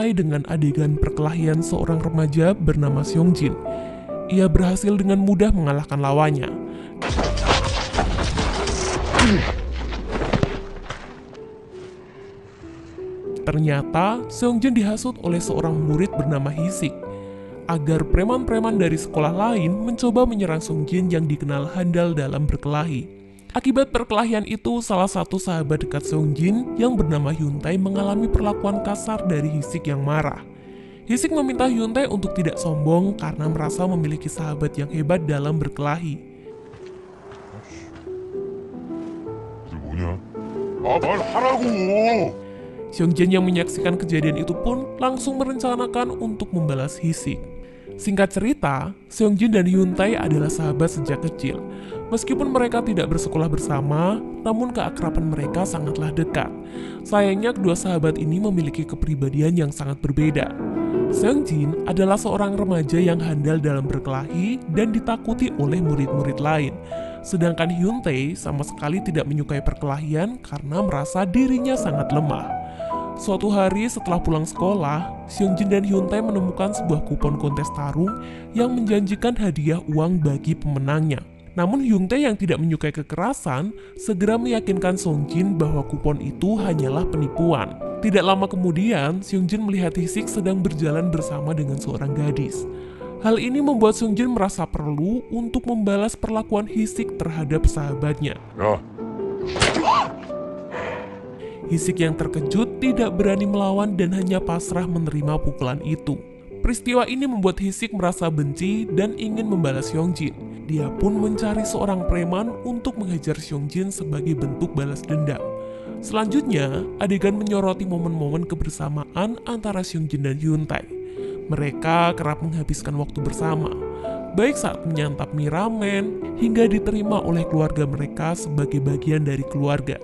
dimulai dengan adegan perkelahian seorang remaja bernama Seongjin. Ia berhasil dengan mudah mengalahkan lawannya. Ternyata, Seongjin dihasut oleh seorang murid bernama Hisik agar preman-preman dari sekolah lain mencoba menyerang Seongjin yang dikenal handal dalam berkelahi. Akibat perkelahian itu, salah satu sahabat dekat Seongjin yang bernama Hyuntae mengalami perlakuan kasar dari Hisik yang marah. Hisik meminta Hyuntae untuk tidak sombong karena merasa memiliki sahabat yang hebat dalam berkelahi. Seongjin yang menyaksikan kejadian itu pun langsung merencanakan untuk membalas Hisik. Singkat cerita, Seongjin dan Hyuntae adalah sahabat sejak kecil. Meskipun mereka tidak bersekolah bersama, namun keakraban mereka sangatlah dekat. Sayangnya kedua sahabat ini memiliki kepribadian yang sangat berbeda. Seongjin adalah seorang remaja yang handal dalam berkelahi dan ditakuti oleh murid-murid lain. Sedangkan Hyuntae sama sekali tidak menyukai perkelahian karena merasa dirinya sangat lemah. Suatu hari setelah pulang sekolah, Seongjin dan Hyuntae menemukan sebuah kupon kontes tarung yang menjanjikan hadiah uang bagi pemenangnya. Namun Hyuntae yang tidak menyukai kekerasan segera meyakinkan Seongjin bahwa kupon itu hanyalah penipuan. Tidak lama kemudian, Seongjin melihat Hisik sedang berjalan bersama dengan seorang gadis. Hal ini membuat Seongjin merasa perlu untuk membalas perlakuan Hisik terhadap sahabatnya. Hisik yang terkejut tidak berani melawan dan hanya pasrah menerima pukulan itu. Peristiwa ini membuat Hisik merasa benci dan ingin membalas Seongjin. Dia pun mencari seorang preman untuk menghajar Seongjin sebagai bentuk balas dendam. Selanjutnya, adegan menyoroti momen-momen kebersamaan antara Seongjin dan Hyuntae. Mereka kerap menghabiskan waktu bersama, baik saat menyantap mie ramen hingga diterima oleh keluarga mereka sebagai bagian dari keluarga.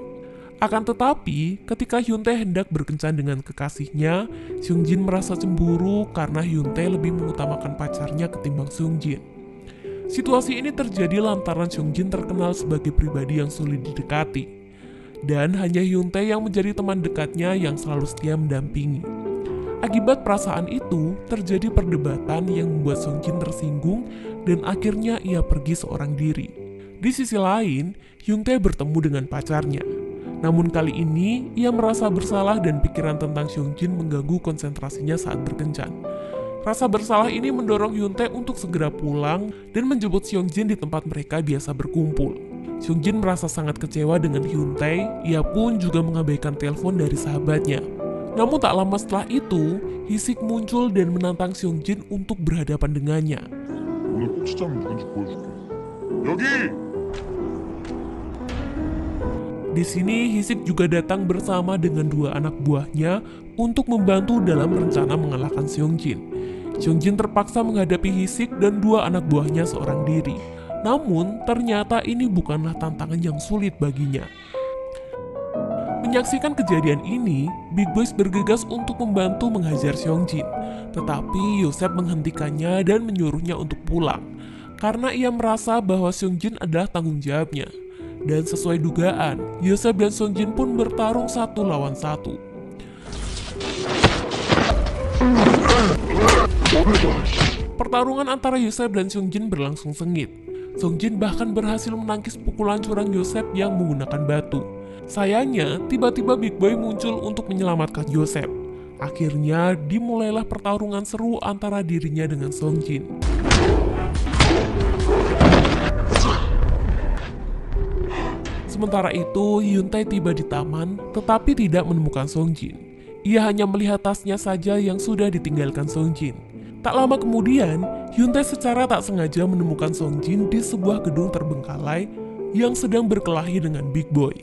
Akan tetapi, ketika Hyuntae hendak berkencan dengan kekasihnya, Seongjin merasa cemburu karena Hyuntae lebih mengutamakan pacarnya ketimbang Seongjin. Situasi ini terjadi lantaran Seongjin terkenal sebagai pribadi yang sulit didekati, dan hanya Hyuntae yang menjadi teman dekatnya yang selalu setia mendampingi. Akibat perasaan itu, terjadi perdebatan yang membuat Seongjin tersinggung dan akhirnya ia pergi seorang diri. Di sisi lain, Hyuntae bertemu dengan pacarnya. Namun kali ini, ia merasa bersalah dan pikiran tentang Seongjin mengganggu konsentrasinya saat berkencan. Rasa bersalah ini mendorong Hyuntae untuk segera pulang dan menjemput Seongjin di tempat mereka biasa berkumpul. Seongjin merasa sangat kecewa dengan Hyuntae, ia pun juga mengabaikan telepon dari sahabatnya. Namun tak lama setelah itu, Hisik muncul dan menantang Seongjin untuk berhadapan dengannya. Di sini Hisik juga datang bersama dengan dua anak buahnya untuk membantu dalam rencana mengalahkan Seongjin. Seongjin terpaksa menghadapi Hisik dan dua anak buahnya seorang diri. Namun ternyata ini bukanlah tantangan yang sulit baginya. Menyaksikan kejadian ini, Big Boys bergegas untuk membantu menghajar Seongjin. Tetapi Yosep menghentikannya dan menyuruhnya untuk pulang, karena ia merasa bahwa Seongjin adalah tanggung jawabnya. Dan sesuai dugaan, Yosep dan Seongjin pun bertarung 1 lawan 1. Pertarungan antara Yosep dan Seongjin berlangsung sengit. Seongjin bahkan berhasil menangkis pukulan curang Yosep yang menggunakan batu. Sayangnya, tiba-tiba Big Boy muncul untuk menyelamatkan Yosep. Akhirnya, dimulailah pertarungan seru antara dirinya dengan Seongjin. Sementara itu, Hyuntae tiba di taman, tetapi tidak menemukan Seongjin. Ia hanya melihat tasnya saja yang sudah ditinggalkan Seongjin. Tak lama kemudian, Hyuntae secara tak sengaja menemukan Seongjin di sebuah gedung terbengkalai yang sedang berkelahi dengan Big Boy.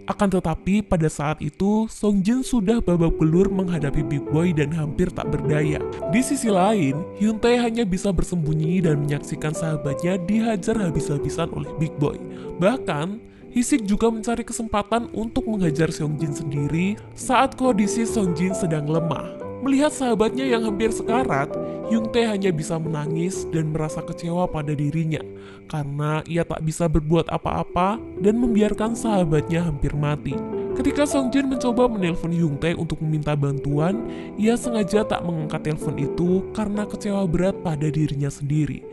Akan tetapi pada saat itu, Seongjin sudah babak belur menghadapi Big Boy dan hampir tak berdaya. Di sisi lain, Hyuntae hanya bisa bersembunyi dan menyaksikan sahabatnya dihajar habis-habisan oleh Big Boy. Bahkan, Hisik juga mencari kesempatan untuk menghajar Seongjin sendiri saat kondisi Seongjin sedang lemah. Melihat sahabatnya yang hampir sekarat, Hyuntae hanya bisa menangis dan merasa kecewa pada dirinya karena ia tak bisa berbuat apa-apa dan membiarkan sahabatnya hampir mati. Ketika Songjin mencoba menelpon Hyungtae untuk meminta bantuan, ia sengaja tak mengangkat telepon itu karena kecewa berat pada dirinya sendiri.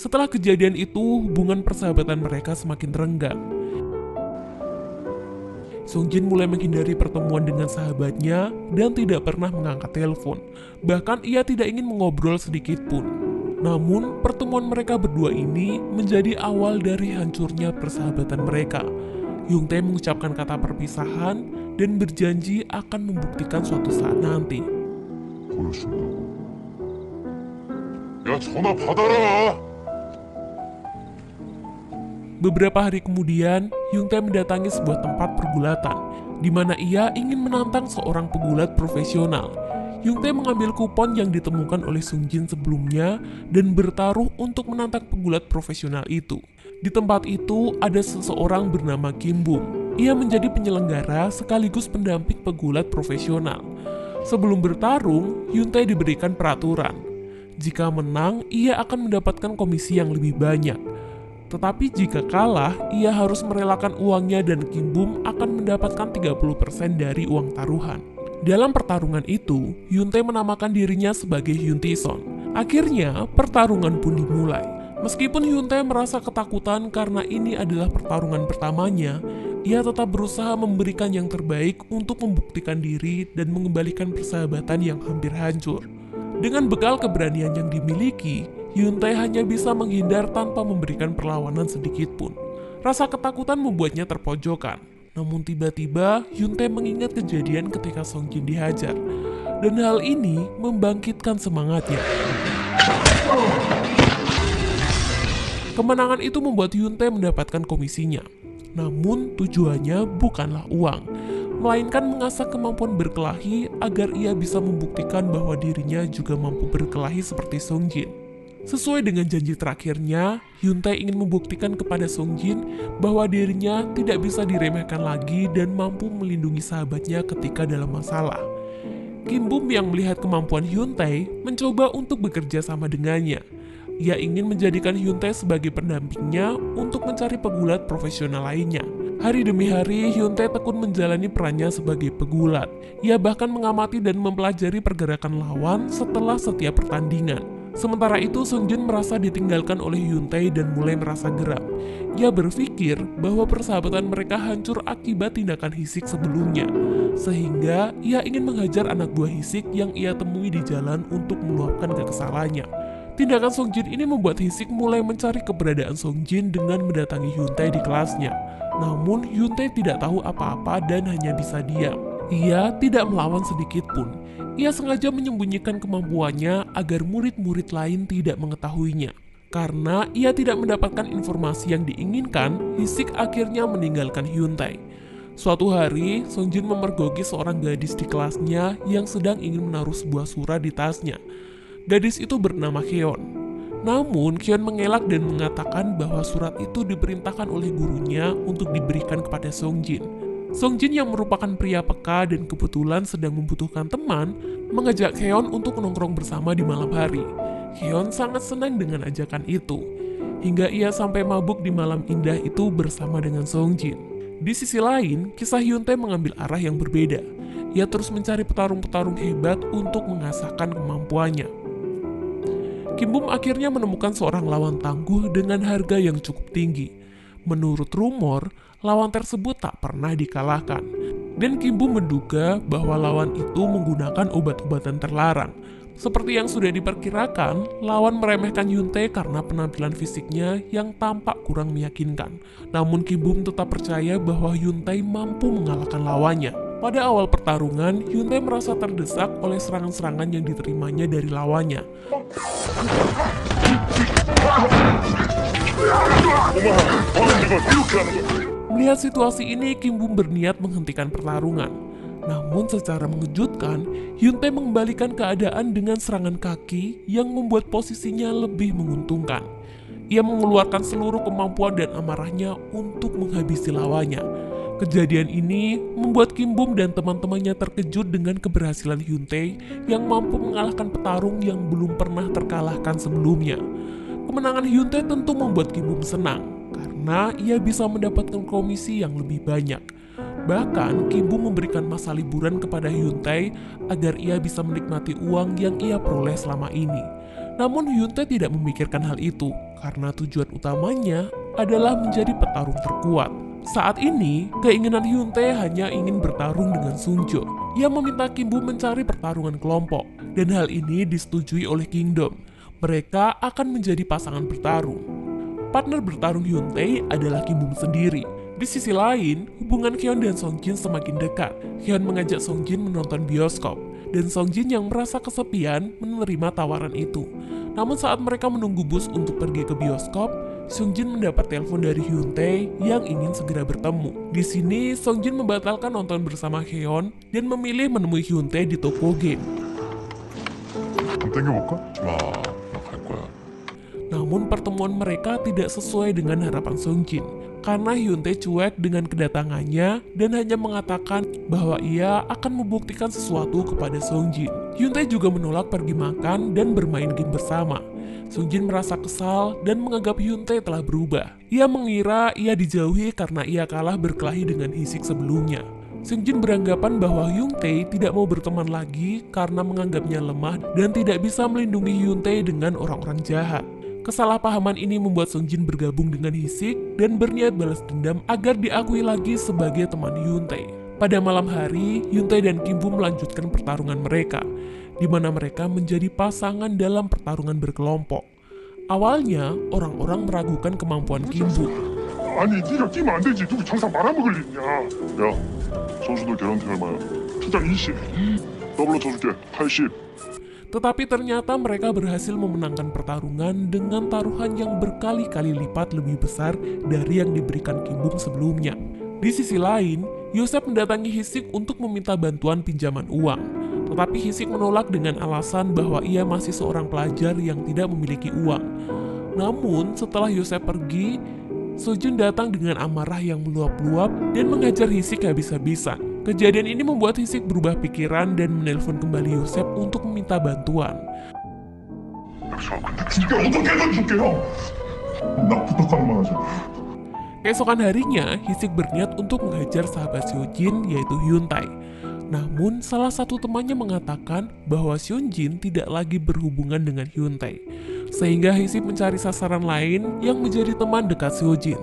Setelah kejadian itu, hubungan persahabatan mereka semakin renggang. Songjin mulai menghindari pertemuan dengan sahabatnya dan tidak pernah mengangkat telepon. Bahkan ia tidak ingin mengobrol sedikit pun. Namun, pertemuan mereka berdua ini menjadi awal dari hancurnya persahabatan mereka. Hyungtae mengucapkan kata perpisahan dan berjanji akan membuktikan suatu saat nanti. 야, 전화 받아라! Beberapa hari kemudian, Hyungtae mendatangi sebuah tempat pergulatan, di mana ia ingin menantang seorang pegulat profesional. Hyungtae mengambil kupon yang ditemukan oleh Songjin sebelumnya dan bertaruh untuk menantang pegulat profesional itu. Di tempat itu ada seseorang bernama Kim Bum. Ia menjadi penyelenggara sekaligus pendamping pegulat profesional. Sebelum bertarung, Hyungtae diberikan peraturan. Jika menang, ia akan mendapatkan komisi yang lebih banyak. Tetapi jika kalah, ia harus merelakan uangnya dan Kim Bum akan mendapatkan 30% dari uang taruhan. Dalam pertarungan itu, Hyuntae menamakan dirinya sebagai Hyun Tae-son. Akhirnya, pertarungan pun dimulai. Meskipun Hyuntae merasa ketakutan karena ini adalah pertarungan pertamanya, ia tetap berusaha memberikan yang terbaik untuk membuktikan diri dan mengembalikan persahabatan yang hampir hancur. Dengan bekal keberanian yang dimiliki, Hyuntae hanya bisa menghindar tanpa memberikan perlawanan sedikit pun. Rasa ketakutan membuatnya terpojokan. Namun tiba-tiba Hyuntae mengingat kejadian ketika Songjin dihajar. Dan hal ini membangkitkan semangatnya. Kemenangan itu membuat Hyuntae mendapatkan komisinya. Namun tujuannya bukanlah uang, melainkan mengasah kemampuan berkelahi agar ia bisa membuktikan bahwa dirinya juga mampu berkelahi seperti Songjin. Sesuai dengan janji terakhirnya, Hyuntae ingin membuktikan kepada Songjin bahwa dirinya tidak bisa diremehkan lagi dan mampu melindungi sahabatnya ketika dalam masalah. Kim Bum yang melihat kemampuan Hyuntae mencoba untuk bekerja sama dengannya. Ia ingin menjadikan Hyuntae sebagai pendampingnya untuk mencari pegulat profesional lainnya. Hari demi hari, Hyuntae tekun menjalani perannya sebagai pegulat. Ia bahkan mengamati dan mempelajari pergerakan lawan setelah setiap pertandingan. Sementara itu, Songjin merasa ditinggalkan oleh Hyuntae dan mulai merasa geram. Ia berpikir bahwa persahabatan mereka hancur akibat tindakan Hisik sebelumnya. Sehingga ia ingin menghajar anak buah Hisik yang ia temui di jalan untuk meluapkan kekesalannya. Tindakan Songjin ini membuat Hisik mulai mencari keberadaan Songjin dengan mendatangi Hyuntae di kelasnya. Namun Hyuntae tidak tahu apa-apa dan hanya bisa diam. Ia tidak melawan sedikit pun. Ia sengaja menyembunyikan kemampuannya agar murid-murid lain tidak mengetahuinya. Karena ia tidak mendapatkan informasi yang diinginkan, Hisik akhirnya meninggalkan Hyuntae. Suatu hari, Songjin memergoki seorang gadis di kelasnya yang sedang ingin menaruh sebuah surat di tasnya. Gadis itu bernama Kyeon. Namun, Kyeon mengelak dan mengatakan bahwa surat itu diperintahkan oleh gurunya untuk diberikan kepada Songjin. Songjin yang merupakan pria peka dan kebetulan sedang membutuhkan teman, mengajak Kyeon untuk nongkrong bersama di malam hari. Kyeon sangat senang dengan ajakan itu, hingga ia sampai mabuk di malam indah itu bersama dengan Songjin. Di sisi lain, kisah Hyuntae mengambil arah yang berbeda. Ia terus mencari petarung-petarung hebat untuk mengasahkan kemampuannya. Kim Bum akhirnya menemukan seorang lawan tangguh dengan harga yang cukup tinggi. Menurut rumor, lawan tersebut tak pernah dikalahkan. Dan Kim Bum menduga bahwa lawan itu menggunakan obat-obatan terlarang. Seperti yang sudah diperkirakan, lawan meremehkan Hyuntae karena penampilan fisiknya yang tampak kurang meyakinkan. Namun Kim Bum tetap percaya bahwa Hyuntae mampu mengalahkan lawannya. Pada awal pertarungan, Hyuntae merasa terdesak oleh serangan-serangan yang diterimanya dari lawannya. Melihat situasi ini, Kim Bum berniat menghentikan pertarungan. Namun secara mengejutkan, Hyuntae mengembalikan keadaan dengan serangan kaki yang membuat posisinya lebih menguntungkan. Ia mengeluarkan seluruh kemampuan dan amarahnya untuk menghabisi lawannya. Kejadian ini membuat Kim Bum dan teman-temannya terkejut dengan keberhasilan Hyuntae yang mampu mengalahkan petarung yang belum pernah terkalahkan sebelumnya. Kemenangan Hyuntae tentu membuat Kim Bum senang, karena ia bisa mendapatkan komisi yang lebih banyak. Bahkan, Kim Bum memberikan masa liburan kepada Hyun Tae agar ia bisa menikmati uang yang ia peroleh selama ini. Namun Hyun Tae tidak memikirkan hal itu, karena tujuan utamanya adalah menjadi petarung terkuat. Saat ini, keinginan Hyun Tae hanya ingin bertarung dengan Sung Jo. Ia meminta Kim Bum mencari pertarungan kelompok, dan hal ini disetujui oleh Kingdom. Mereka akan menjadi pasangan bertarung. Partner bertarung Hyun Tae adalah Kim Bum sendiri. Di sisi lain, hubungan Hyeon dan Song Jin semakin dekat. Hyeon mengajak Song Jin menonton bioskop, dan Song Jin yang merasa kesepian menerima tawaran itu. Namun saat mereka menunggu bus untuk pergi ke bioskop, Song Jin mendapat telepon dari Hyun Tae yang ingin segera bertemu. Di sini, Song Jin membatalkan nonton bersama Hyeon dan memilih menemui Hyun Tae di toko game. Namun pertemuan mereka tidak sesuai dengan harapan Song Jin, karena Hyun Tae cuek dengan kedatangannya dan hanya mengatakan bahwa ia akan membuktikan sesuatu kepada Song Jin. Hyun Tae juga menolak pergi makan dan bermain game bersama. Song Jin merasa kesal dan menganggap Hyun Tae telah berubah. Ia mengira ia dijauhi karena ia kalah berkelahi dengan Hisik sebelumnya. Song Jin beranggapan bahwa Hyun Tae tidak mau berteman lagi karena menganggapnya lemah dan tidak bisa melindungi Hyun Tae dengan orang-orang jahat. Kesalahpahaman ini membuat Song Jin bergabung dengan Hisik dan berniat balas dendam agar diakui lagi sebagai teman Hyun Tae. Pada malam hari, Hyun Tae dan Kim Bum melanjutkan pertarungan mereka, di mana mereka menjadi pasangan dalam pertarungan berkelompok. Awalnya, orang-orang meragukan kemampuan Kim Bum. 아니 네가 뛰면 안 되지. 누구 장사 말아먹을 일이냐. 야, 선수들 개런티 얼마야? 투자 20. 더블로 쳐줄게. 80. Tetapi ternyata mereka berhasil memenangkan pertarungan dengan taruhan yang berkali-kali lipat lebih besar dari yang diberikan Kim Bum sebelumnya. Di sisi lain, Yosep mendatangi Hisik untuk meminta bantuan pinjaman uang. Tetapi Hisik menolak dengan alasan bahwa ia masih seorang pelajar yang tidak memiliki uang. Namun, setelah Yosep pergi, Sojun datang dengan amarah yang meluap-luap dan mengajar Hisik habis-habisan. Kejadian ini membuat Hisik berubah pikiran dan menelpon kembali Yosep untuk meminta bantuan. Keesokan harinya, Hisik berniat untuk menghajar sahabat Seojin yaitu Hyun Tae. Namun, salah satu temannya mengatakan bahwa Seojin tidak lagi berhubungan dengan Hyun Tae. Sehingga Hisik mencari sasaran lain yang menjadi teman dekat Seojin.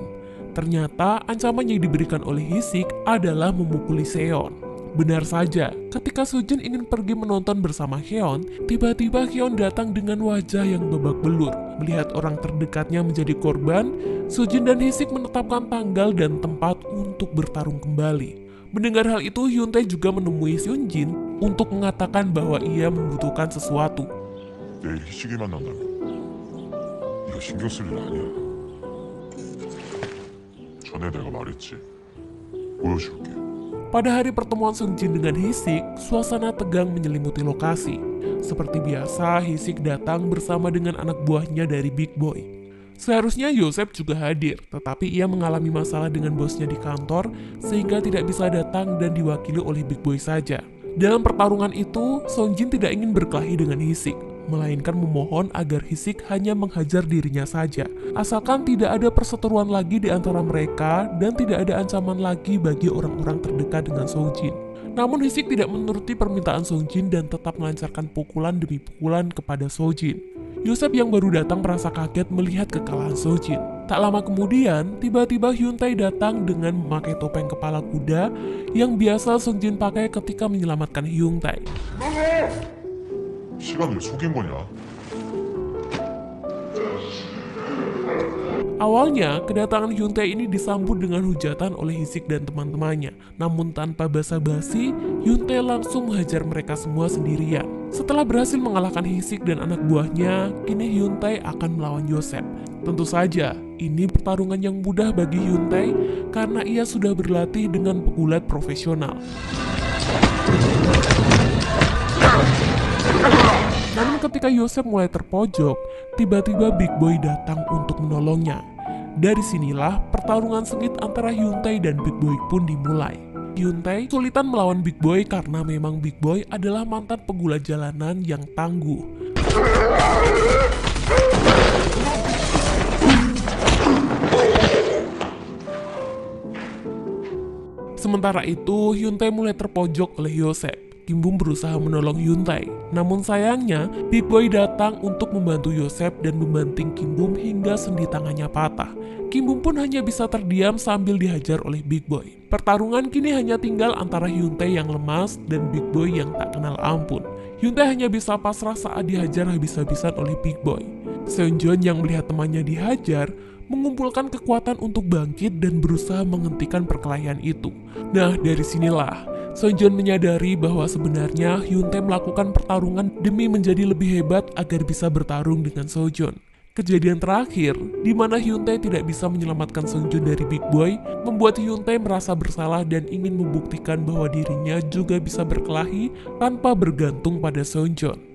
Ternyata ancaman yang diberikan oleh Hisik adalah memukuli Seon. Benar saja, ketika Seojin ingin pergi menonton bersama Hyeon, tiba-tiba Hyeon datang dengan wajah yang babak belur. Melihat orang terdekatnya menjadi korban, Seojin dan Hisik menetapkan tanggal dan tempat untuk bertarung kembali. Mendengar hal itu, Hyun Tae juga menemui Seonjin untuk mengatakan bahwa ia membutuhkan sesuatu. 내일 희식이 만난다며. 네가 신경 쓸 일 아니야. 전에 내가 말했지. 보여줄게. Pada hari pertemuan Seonjin dengan Hisik, suasana tegang menyelimuti lokasi. Seperti biasa, Hisik datang bersama dengan anak buahnya dari Big Boy. Seharusnya Yosep juga hadir, tetapi ia mengalami masalah dengan bosnya di kantor sehingga tidak bisa datang dan diwakili oleh Big Boy saja. Dalam pertarungan itu, Seonjin tidak ingin berkelahi dengan Hisik, melainkan memohon agar Hisik hanya menghajar dirinya saja, asalkan tidak ada perseteruan lagi di antara mereka dan tidak ada ancaman lagi bagi orang-orang terdekat dengan Seonjin. Namun Hisik tidak menuruti permintaan Seonjin dan tetap melancarkan pukulan demi pukulan kepada Seonjin. Yosep yang baru datang merasa kaget melihat kekalahan Seonjin. Tak lama kemudian, tiba-tiba Hyun Tae datang dengan memakai topeng kepala kuda yang biasa Seonjin pakai ketika menyelamatkan Hyun Tae. 시간을 속인 거냐? Awalnya, kedatangan Hyun Tae ini disambut dengan hujatan oleh Hisik dan teman-temannya. Namun tanpa basa-basi, Hyun Tae langsung menghajar mereka semua sendirian. Setelah berhasil mengalahkan Hisik dan anak buahnya, kini Hyun Tae akan melawan Yosep. Tentu saja, ini pertarungan yang mudah bagi Hyun Tae karena ia sudah berlatih dengan pegulat profesional. Namun ketika Yosep mulai terpojok, tiba-tiba Big Boy datang untuk menolongnya. Dari sinilah pertarungan sengit antara Hyun Tae dan Big Boy pun dimulai. Hyun Tae kesulitan melawan Big Boy karena memang Big Boy adalah mantan pegulat jalanan yang tangguh. Sementara itu, Hyun-tae mulai terpojok oleh Yosep. Kim Bum berusaha menolong Hyun-tae. Namun sayangnya, Big Boy datang untuk membantu Yosep dan membanting Kim Bum hingga sendi tangannya patah. Kim Bum pun hanya bisa terdiam sambil dihajar oleh Big Boy. Pertarungan kini hanya tinggal antara Hyun-tae yang lemas dan Big Boy yang tak kenal ampun. Hyun-tae hanya bisa pasrah saat dihajar habis-habisan oleh Big Boy. Seonjeon yang melihat temannya dihajar, mengumpulkan kekuatan untuk bangkit dan berusaha menghentikan perkelahian itu. Nah, dari sinilah Seonjeon menyadari bahwa sebenarnya Hyun-tae melakukan pertarungan demi menjadi lebih hebat agar bisa bertarung dengan Seonjeon. Kejadian terakhir, di mana Hyun-tae tidak bisa menyelamatkan Seonjeon dari Big Boy, membuat Hyun-tae merasa bersalah dan ingin membuktikan bahwa dirinya juga bisa berkelahi tanpa bergantung pada Seonjeon.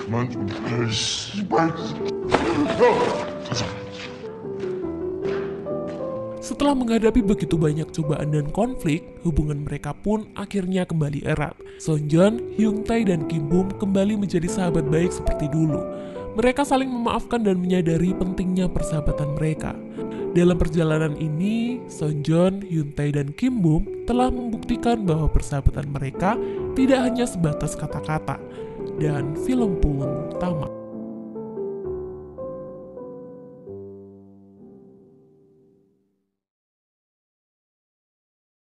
그만 좀 해, 씨발. 야, 가자. Setelah menghadapi begitu banyak cobaan dan konflik, hubungan mereka pun akhirnya kembali erat. Seonjeon, Hyun-tae, dan Kim Bum kembali menjadi sahabat baik seperti dulu. Mereka saling memaafkan dan menyadari pentingnya persahabatan mereka. Dalam perjalanan ini, Seonjeon, Hyun-tae, dan Kim Bum telah membuktikan bahwa persahabatan mereka tidak hanya sebatas kata-kata. Dan film pun tamat.